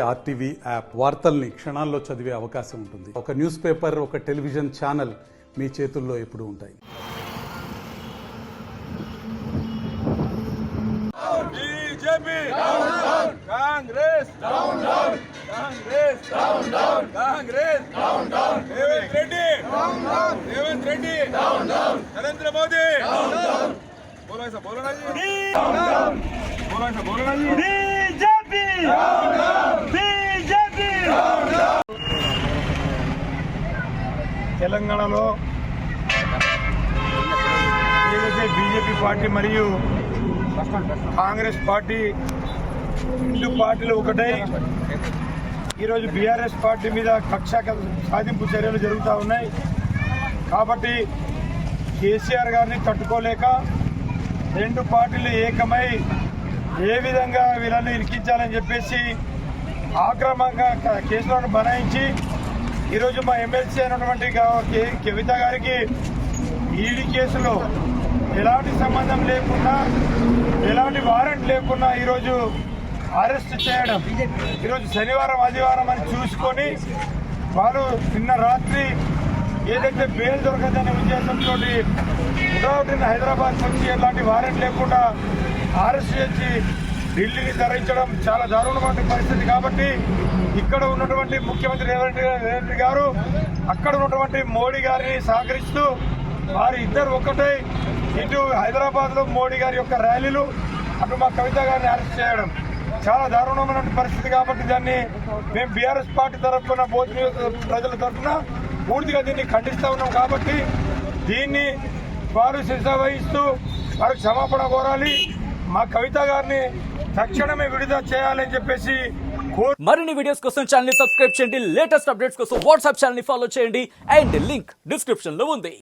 RTV app వార్తల్ని క్షణాల్లో చదివే అవకాశం ఉంటుంది. ఒక న్యూస్ పేపర్, ఒక టెలివిజన్ ఛానల్ మీ చేతుల్లో ఎప్పుడూ ఉంటాయి. BJP down down, Congress down down, Congress down down, Congress down down, Revanth Reddy down down, Revanth Reddy down down, Narendra Modi down down. बोलो ऐसा बोलो ना जी, डाउन डाउन, बोलो ऐसा बोलो ना जी, BJP down down, BJP down down. తెలంగాణలో ఏదైతే బీజేపీ పార్టీ మరియు కాంగ్రెస్ పార్టీ రెండు పార్టీలు ఒకటై ఈరోజు బీఆర్ఎస్ పార్టీ మీద కక్ష సాధింపు చర్యలు జరుగుతూ ఉన్నాయి. కాబట్టి కేసీఆర్ గారిని తట్టుకోలేక రెండు పార్టీలు ఏకమై ఏ విధంగా వీళ్ళని ఇరికించాలని చెప్పేసి ఆక్రమంగా కేసులను బనాయించి ఈరోజు మా ఎమ్మెల్సీ అయినటువంటి కవిత గారికి ఈడీ కేసులో ఎలాంటి సంబంధం లేకుండా, ఎలాంటి వారెంట్ లేకుండా ఈరోజు అరెస్ట్ చేయడం, ఈరోజు శనివారం ఆదివారం అని చూసుకొని వారు నిన్న రాత్రి ఏదైతే బెయిల్ దొరకదనే ఉద్దేశంతో ఉదాహరణ హైదరాబాద్ నుంచి ఎలాంటి వారెంట్ లేకుండా అరెస్ట్ చేసి ఢిల్లీకి తరలించడం చాలా దారుణమైన పరిస్థితి. కాబట్టి ఇక్కడ ఉన్నటువంటి ముఖ్యమంత్రి రేవంత్ రెడ్డి గారు అక్కడ ఉన్నటువంటి మోడీ గారిని సహకరిస్తూ వారి ఇద్దరు ఒక్కటే ఇటు హైదరాబాద్లో మోడీ గారి యొక్క ర్యాలీలు, అటు మా కవిత గారిని అరెస్ట్ చేయడం చాలా దారుణమైన పరిస్థితి. కాబట్టి దాన్ని మేము బీఆర్ఎస్ పార్టీ తరఫున బోధ ప్రజల తరఫున పూర్తిగా దీన్ని ఖండిస్తూ ఉన్నాం. కాబట్టి దీన్ని వారు శిక్ష వహిస్తూ వారు క్షమాపణ కోరాలి, మా కవిత గారిని తక్షణమే విడుదల చేయాలని చెప్పేసి మరిన్ని వీడియోస్ కోసం ఛానల్ ని సబ్స్క్రైబ్ చేయండి. లేటెస్ట్ అప్డేట్స్ కోసం వాట్సాప్ ఛానల్ ని ఫాలో చేయండి. అండ్ లింక్ డిస్క్రిప్షన్ లో ఉంది.